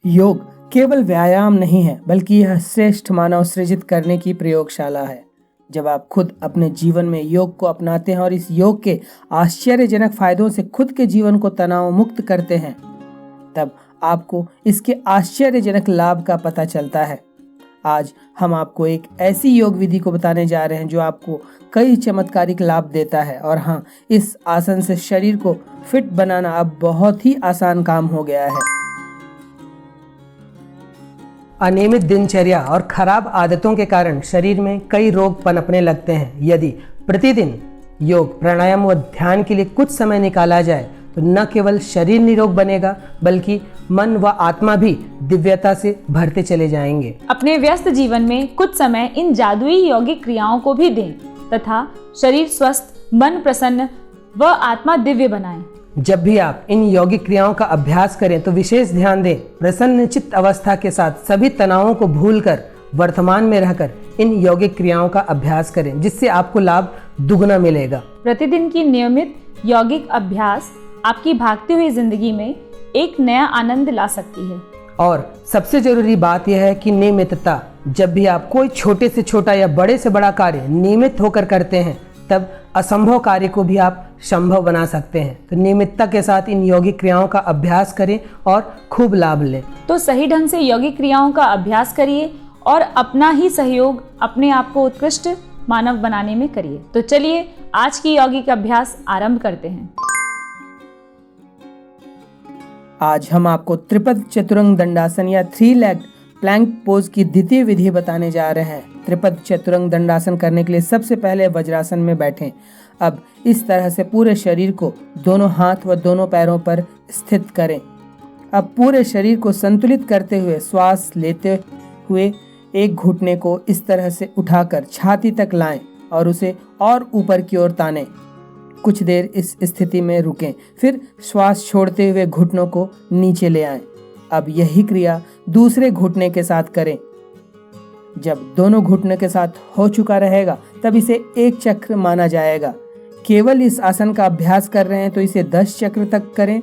योग केवल व्यायाम नहीं है, बल्कि यह श्रेष्ठ मानव सृजित करने की प्रयोगशाला है। जब आप खुद अपने जीवन में योग को अपनाते हैं और इस योग के आश्चर्यजनक फायदों से खुद के जीवन को तनाव मुक्त करते हैं, तब आपको इसके आश्चर्यजनक लाभ का पता चलता है। आज हम आपको एक ऐसी योग विधि को बताने जा रहे हैं जो आपको कई चमत्कारिक लाभ देता है। और हाँ, इस आसन से शरीर को फिट बनाना अब बहुत ही आसान काम हो गया है। अनियमित दिनचर्या और खराब आदतों के कारण शरीर में कई रोग पनपने लगते हैं। यदि प्रतिदिन योग, प्राणायाम व ध्यान के लिए कुछ समय निकाला जाए तो न केवल शरीर निरोग बनेगा, बल्कि मन व आत्मा भी दिव्यता से भरते चले जाएंगे। अपने व्यस्त जीवन में कुछ समय इन जादुई यौगिक क्रियाओं को भी दें तथा शरीर स्वस्थ, मन प्रसन्न व आत्मा दिव्य बनाएं। जब भी आप इन यौगिक क्रियाओं का अभ्यास करें तो विशेष ध्यान दें। प्रसन्न चित्त अवस्था के साथ सभी तनावों को भूलकर वर्तमान में रहकर इन यौगिक क्रियाओं का अभ्यास करें, जिससे आपको लाभ दुगना मिलेगा। प्रतिदिन की नियमित यौगिक अभ्यास आपकी भागती हुई जिंदगी में एक नया आनंद ला सकती है। और सबसे जरूरी बात यह है कि नियमितता। जब भी आप कोई छोटे से छोटा या बड़े से बड़ा कार्य नियमित होकर करते हैं, तब असंभव कार्य को भी आप संभव बना सकते हैं। तो नियमितता के साथ इन यौगिक क्रियाओं का अभ्यास करें और खूब लाभ लें। तो सही ढंग से यौगिक क्रियाओं का अभ्यास करिए और अपना ही सहयोग अपने आप को उत्कृष्ट मानव बनाने में करिए। तो चलिए आज की यौगिक अभ्यास आरंभ करते हैं। आज हम आपको त्रिपद चतुरंग दंडासन या 3 लेग प्लैंक पोज की द्वितीय विधि बताने जा रहे हैं। त्रिपद चतुरंग दंडासन करने के लिए सबसे पहले वज्रासन में बैठें। अब इस तरह से पूरे शरीर को दोनों हाथ व दोनों पैरों पर स्थित करें। अब पूरे शरीर को संतुलित करते हुए श्वास लेते हुए एक घुटने को इस तरह से उठाकर छाती तक लाएं और उसे और ऊपर की ओर तानें। कुछ देर इस स्थिति में रुकें, फिर श्वास छोड़ते हुए घुटनों को नीचे ले आएं। अब यही क्रिया दूसरे घुटने के साथ करें। जब दोनों घुटने के साथ हो चुका रहेगा, तब इसे एक चक्र माना जाएगा। केवल इस आसन का अभ्यास कर रहे हैं तो इसे 10 चक्र तक करें।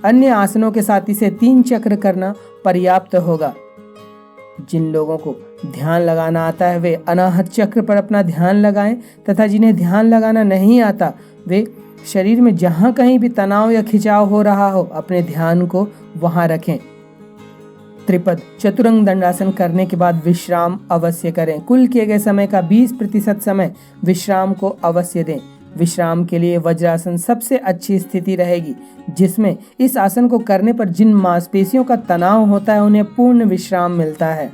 अन्य आसनों के साथ इसे 3 चक्र करना पर्याप्त होगा। जिन लोगों को ध्यान लगाना आता है वे अनाहत चक्र पर अपना ध्यान लगाएं, तथा जिन्हें ध्यान लगाना नहीं आता वे शरीर में जहां कहीं भी तनाव या खिंचाव हो रहा हो, अपने ध्यान को वहां रखें। त्रिपद चतुरंग दंडासन करने के बाद विश्राम अवश्य करें। कुल किए गए समय का 20% समय विश्राम को अवश्य दें। विश्राम के लिए वज्रासन सबसे अच्छी स्थिति रहेगी, जिसमें इस आसन को करने पर जिन मांसपेशियों का तनाव होता है उन्हें पूर्ण विश्राम मिलता है।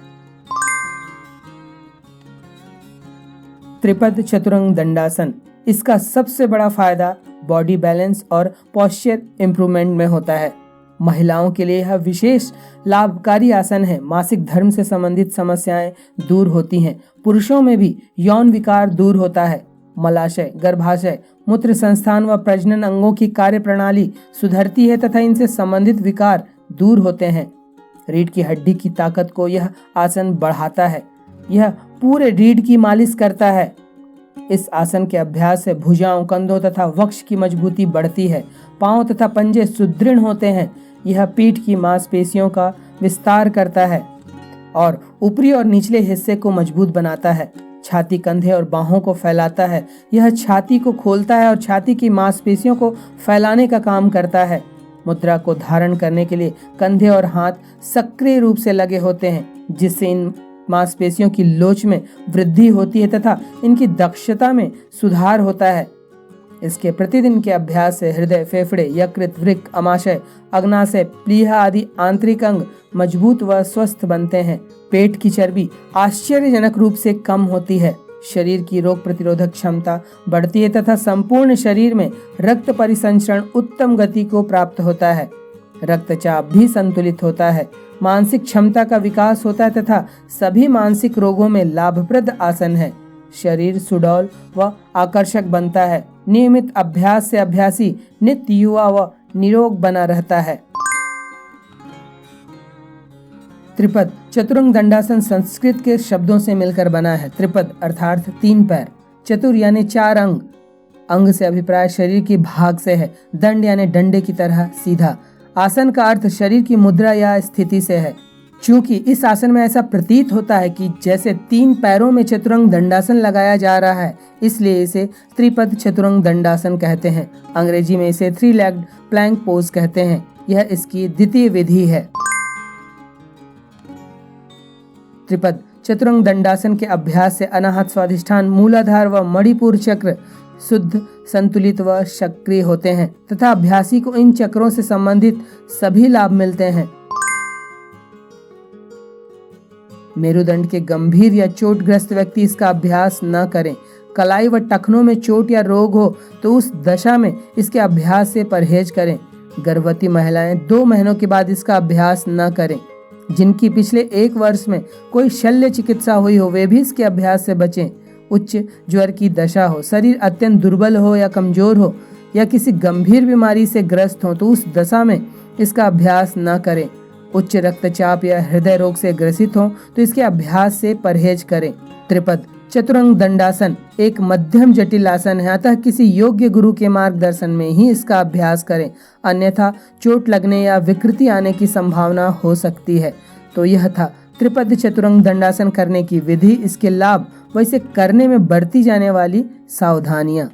त्रिपद चतुरंग दंडासन, इसका सबसे बड़ा फायदा बॉडी बैलेंस और पोस्चर इंप्रूवमेंट में होता है। महिलाओं के लिए यह विशेष लाभकारी आसन है। मासिक धर्म से संबंधित समस्याएं दूर होती हैं। पुरुषों में भी यौन विकार दूर होता है। मलाशय, गर्भाशय, मूत्र संस्थान व प्रजनन अंगों की कार्य प्रणाली सुधरती है तथा इनसे संबंधित विकार दूर होते हैं। रीढ़ की हड्डी की ताकत को यह आसन बढ़ाता है। यह पूरे रीढ़ की मालिश करता है। इस आसन के अभ्यास से भुजाओं, कंधों तथा वक्ष की मजबूती बढ़ती है। पांव तथा पंजे सुदृढ़ होते हैं। यह पीठ की मांसपेशियों का विस्तार करता है और ऊपरी और निचले हिस्से को मजबूत बनाता है। छाती, कंधे और बाहों को फैलाता है। यह छाती को खोलता है और छाती की मांसपेशियों को फैलाने का काम करता है। मुद्रा को धारण करने के लिए कंधे और हाथ सक्रिय रूप से लगे होते हैं, जिससे इन मांसपेशियों की लोच में वृद्धि होती है तथा इनकी दक्षता में सुधार होता है। इसके प्रतिदिन के अभ्यास से हृदय, फेफड़े, यकृत, वृक्क, अमाशय, अग्नाशय, प्लीहा आदि आंतरिक अंग मजबूत व स्वस्थ बनते हैं। पेट की चर्बी आश्चर्यजनक रूप से कम होती है। शरीर की रोग प्रतिरोधक क्षमता बढ़ती है तथा संपूर्ण शरीर में रक्त परिसंचरण उत्तम गति को प्राप्त होता है। रक्तचाप भी संतुलित होता है। मानसिक क्षमता का विकास होता है तथा सभी मानसिक रोगों में लाभप्रद आसन है। शरीर सुडौल व आकर्षक बनता है। नियमित अभ्यास से अभ्यासी नित्य युवा व निरोग बना रहता है। त्रिपद चतुरंग दंडासन संस्कृत के शब्दों से मिलकर बना है। त्रिपद अर्थात 3 पैर, चतुर यानी 4 अंग, अंग से अभिप्राय शरीर की भाग से है। दंड यानी डंडे की तरह सीधा। आसन का अर्थ शरीर की मुद्रा या स्थिति से है। चूंकि इस आसन में ऐसा प्रतीत होता है कि जैसे 3 पैरों में चतुरंग दंडासन लगाया जा रहा है, इसलिए इसे त्रिपद चतुरंग दंडासन कहते हैं। अंग्रेजी में इसे 3 लेग्ड प्लैंक पोज कहते हैं। यह इसकी द्वितीय विधि है। त्रिपद चतुरंग दंडासन के अभ्यास से अनाहत स्वाधिष्ठान, मूलाधार व मणिपुर चक्र शुद्ध, संतुलित व सक्रिय होते हैं तथा अभ्यासी को इन चक्रों से संबंधित सभी लाभ मिलते हैं। मेरुदंड के गंभीर या चोटग्रस्त व्यक्ति इसका अभ्यास न करें। कलाई व टखनों में चोट या रोग हो तो उस दशा में इसके अभ्यास से परहेज करें। गर्भवती महिलाएं 2 महीनों के बाद इसका अभ्यास न करें। जिनकी पिछले 1 वर्ष में कोई शल्य चिकित्सा हुई हो वे भी इसके अभ्यास से बचें। उच्च ज्वर की दशा हो, शरीर अत्यंत दुर्बल हो या कमजोर हो या किसी गंभीर बीमारी से ग्रस्त हो तो उस दशा में इसका अभ्यास न करें। उच्च रक्तचाप या हृदय रोग से ग्रसित हो तो इसके अभ्यास से परहेज करें। त्रिपद चतुरंग दंडासन एक मध्यम जटिल आसन है, अतः किसी योग्य गुरु के मार्गदर्शन में ही इसका अभ्यास करें, अन्यथा चोट लगने या विकृति आने की संभावना हो सकती है। तो यह था त्रिपद चतुरंग दंडासन करने की विधि, इसके लाभ व इसे करने में बरती जाने वाली सावधानियां।